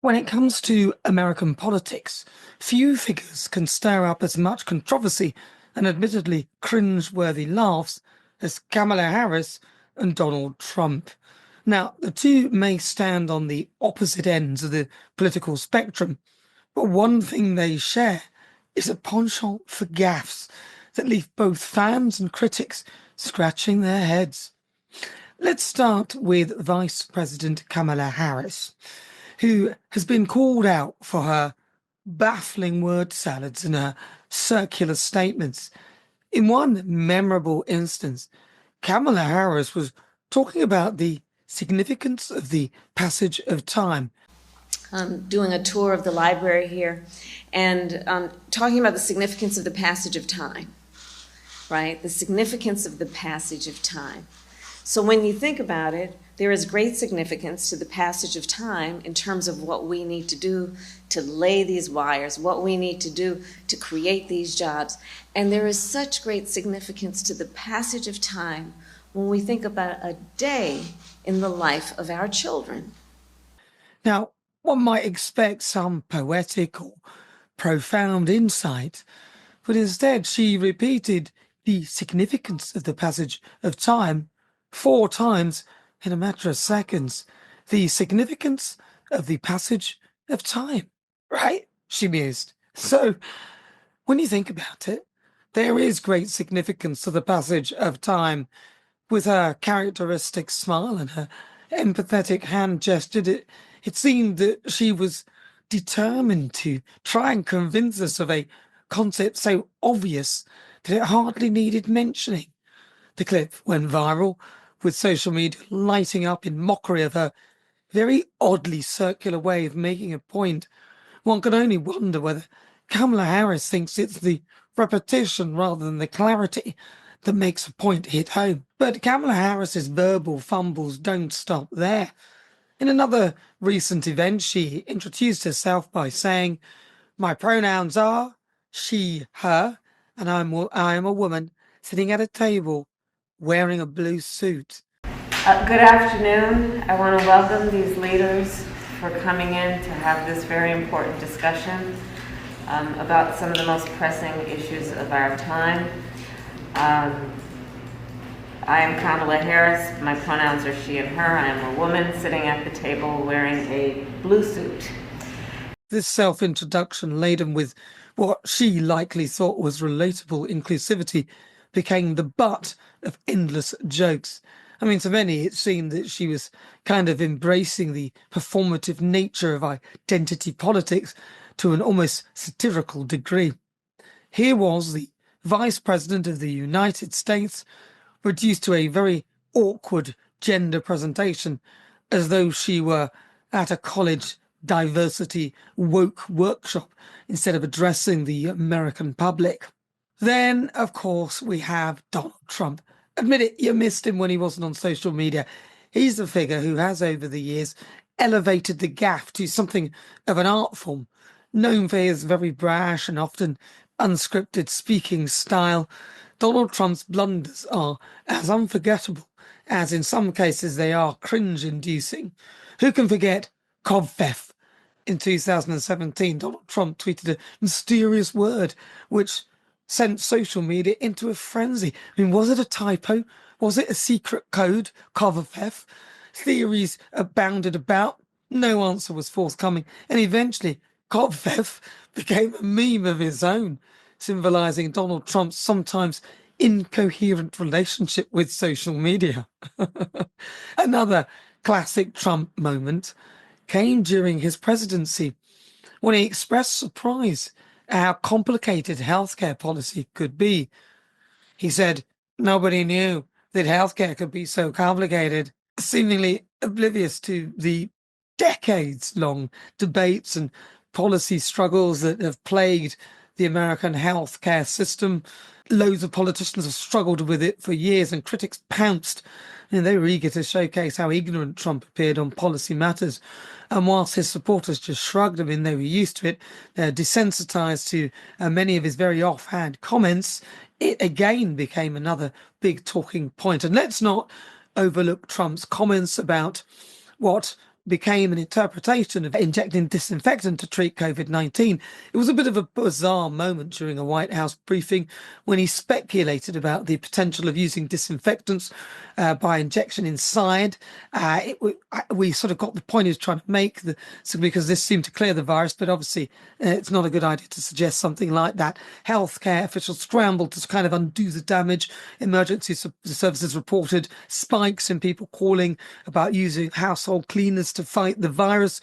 When it comes to American politics, few figures can stir up as much controversy and admittedly cringe-worthy laughs as Kamala Harris and Donald Trump. Now, the two may stand on the opposite ends of the political spectrum, but one thing they share is a penchant for gaffes that leave both fans and critics scratching their heads. Let's start with Vice President Kamala Harris, who has been called out for her baffling word salads and her circular statements. In one memorable instance, Kamala Harris was talking about the significance of the passage of time. Doing a tour of the library here and talking about the significance of the passage of time, right? The significance of the passage of time. So when you think about it, there is great significance to the passage of time in terms of what we need to do to lay these wires, what we need to do to create these jobs. And there is such great significance to the passage of time when we think about a day in the life of our children. Now, one might expect some poetic or profound insight, but instead she repeated the significance of the passage of time 4 times in a matter of seconds. The significance of the passage of time, right? She mused. So, when you think about it, there is great significance to the passage of time. With her characteristic smile and her empathetic hand gesture, it seemed that she was determined to try and convince us of a concept so obvious that it hardly needed mentioning. The clip went viral, with social media lighting up in mockery of her very oddly circular way of making a point. One can only wonder whether Kamala Harris thinks it's the repetition rather than the clarity that makes a point hit home. But Kamala Harris's verbal fumbles don't stop there. In another recent event, she introduced herself by saying, "My pronouns are she, her, and I am a woman sitting at a table wearing a blue suit." Good afternoon. I want to welcome these leaders for coming in to have this very important discussion about some of the most pressing issues of our time. I am Kamala Harris. My pronouns are she and her. I am a woman sitting at the table wearing a blue suit. This self-introduction, laden with what she likely thought was relatable inclusivity, became the butt of endless jokes. I mean, to many, it seemed that she was kind of embracing the performative nature of identity politics to an almost satirical degree. Here was the Vice President of the United States reduced to a very awkward gender presentation, as though she were at a college diversity woke workshop instead of addressing the American public. Then, of course, we have Donald Trump. Admit it, you missed him when he wasn't on social media. He's the figure who has, over the years, elevated the gaffe to something of an art form. Known for his very brash and often unscripted speaking style, Donald Trump's blunders are as unforgettable as in some cases they are cringe-inducing. Who can forget gaffes? In 2017, Donald Trump tweeted a mysterious word which sent social media into a frenzy. I mean, was it a typo? Was it a secret code? Gaffes? Theories abounded about. No answer was forthcoming, and eventually gaffes became a meme of his own, symbolizing Donald Trump's sometimes incoherent relationship with social media. Another classic Trump moment came during his presidency when he expressed surprise at how complicated healthcare policy could be. He said nobody knew that healthcare could be so complicated, seemingly oblivious to the decades-long debates and policy struggles that have plagued the American healthcare system. Loads of politicians have struggled with it for years, and critics pounced. And they were eager to showcase how ignorant Trump appeared on policy matters. And whilst his supporters just shrugged him in, they were used to it, they're desensitized to many of his very offhand comments, it again became another big talking point. And let's not overlook Trump's comments about what became an interpretation of injecting disinfectant to treat COVID-19. It was a bit of a bizarre moment during a White House briefing when he speculated about the potential of using disinfectants by injection inside. We sort of got the point he was trying to make, because this seemed to clear the virus, but obviously it's not a good idea to suggest something like that. Healthcare officials scrambled to kind of undo the damage. Emergency services reported spikes in people calling about using household cleaners to fight the virus.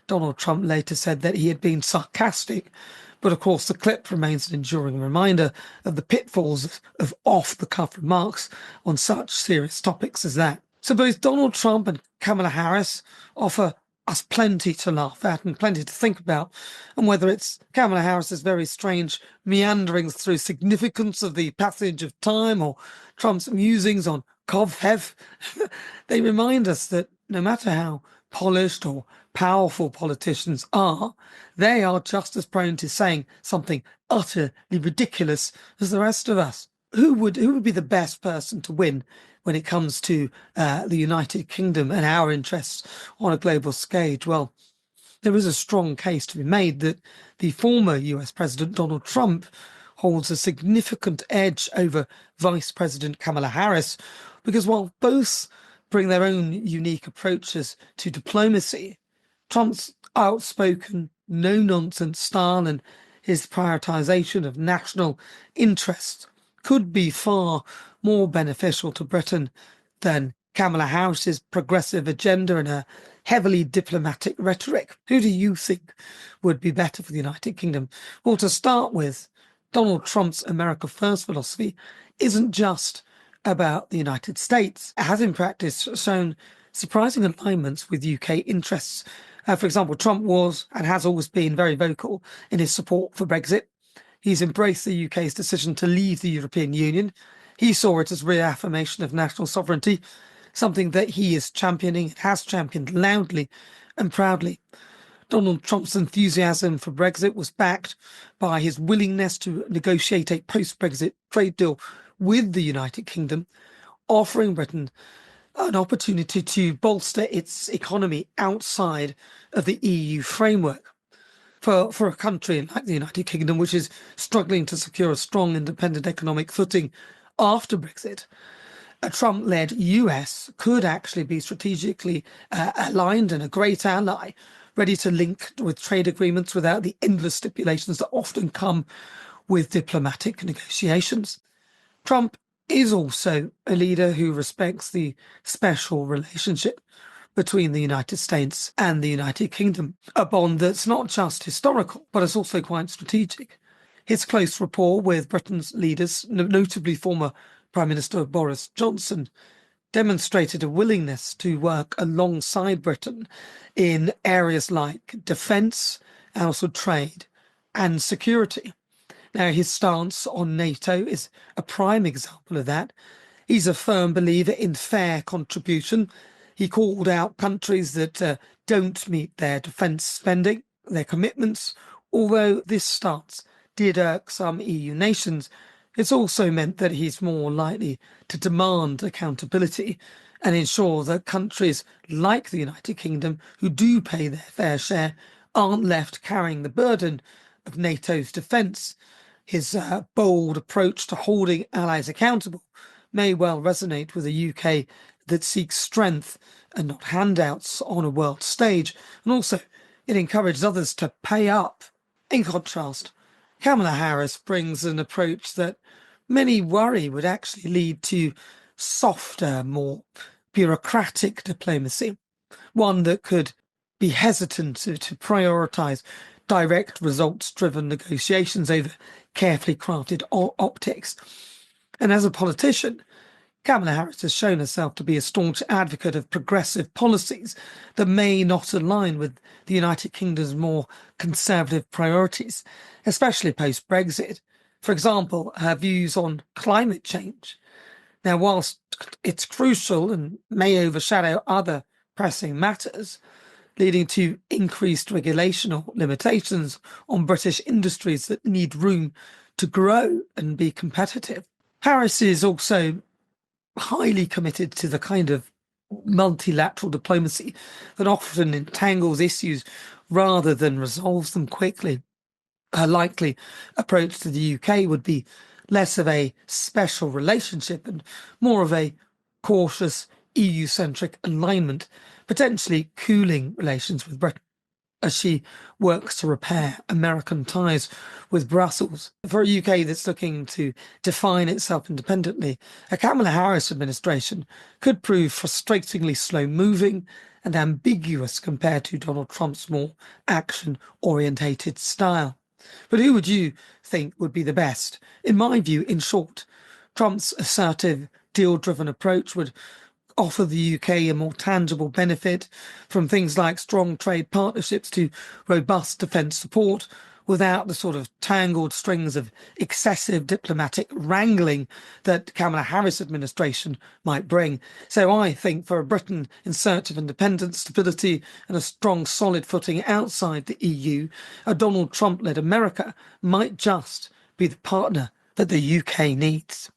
Donald Trump later said that he had been sarcastic, but of course the clip remains an enduring reminder of the pitfalls of off-the-cuff remarks on such serious topics as that. So both Donald Trump and Kamala Harris offer us plenty to laugh at and plenty to think about, and whether it's Kamala Harris's very strange meanderings through significance of the passage of time or Trump's musings on gaffes, they remind us that no matter how polished or powerful politicians are, they are just as prone to saying something utterly ridiculous as the rest of us. Who would be the best person to win when it comes to the United Kingdom and our interests on a global stage? Well, there is a strong case to be made that the former US President Donald Trump holds a significant edge over Vice President Kamala Harris, because while both bring their own unique approaches to diplomacy, Trump's outspoken, no-nonsense style and his prioritization of national interests could be far more beneficial to Britain than Kamala Harris's progressive agenda and her heavily diplomatic rhetoric. Who do you think would be better for the United Kingdom? Well, to start with, Donald Trump's America First philosophy isn't just about the United States. It has in practice shown surprising alignments with UK interests. For example, Trump was and has always been very vocal in his support for Brexit. He's embraced the UK's decision to leave the European Union. He saw it as reaffirmation of national sovereignty, something that he is championing and has championed loudly and proudly. Donald Trump's enthusiasm for Brexit was backed by his willingness to negotiate a post-Brexit trade deal with the United Kingdom, offering Britain an opportunity to bolster its economy outside of the EU framework. For a country like the United Kingdom, which is struggling to secure a strong independent economic footing after Brexit, a Trump-led US could actually be strategically aligned and a great ally, ready to link with trade agreements without the endless stipulations that often come with diplomatic negotiations. Trump is also a leader who respects the special relationship between the United States and the United Kingdom, a bond that's not just historical, but is also quite strategic. His close rapport with Britain's leaders, notably former Prime Minister Boris Johnson, demonstrated a willingness to work alongside Britain in areas like defence, and also trade and security. Now, his stance on NATO is a prime example of that. He's a firm believer in fair contribution. He called out countries that don't meet their defence spending, their commitments. Although this stance did irk some EU nations, it's also meant that he's more likely to demand accountability and ensure that countries like the United Kingdom, who do pay their fair share, aren't left carrying the burden of NATO's defence. His bold approach to holding allies accountable may well resonate with a UK that seeks strength and not handouts on a world stage, and also it encourages others to pay up. In contrast, Kamala Harris brings an approach that many worry would actually lead to softer, more bureaucratic diplomacy, one that could be hesitant to prioritise direct results-driven negotiations over carefully crafted optics. And as a politician, Kamala Harris has shown herself to be a staunch advocate of progressive policies that may not align with the United Kingdom's more conservative priorities, especially post-Brexit. For example, her views on climate change. Now, whilst it's crucial and may overshadow other pressing matters, leading to increased regulation or limitations on British industries that need room to grow and be competitive, Harris is also highly committed to the kind of multilateral diplomacy that often entangles issues rather than resolves them quickly. Her likely approach to the UK would be less of a special relationship and more of a cautious EU-centric alignment, potentially cooling relations with Britain as she works to repair American ties with Brussels. For a UK that's looking to define itself independently, a Kamala Harris administration could prove frustratingly slow-moving and ambiguous compared to Donald Trump's more action-orientated style. But who would you think would be the best? In my view, in short, Trump's assertive, deal-driven approach would offer the UK a more tangible benefit, from things like strong trade partnerships to robust defence support, without the sort of tangled strings of excessive diplomatic wrangling that Kamala Harris administration might bring. So I think for a Britain in search of independence, stability and a strong, solid footing outside the EU, a Donald Trump-led America might just be the partner that the UK needs.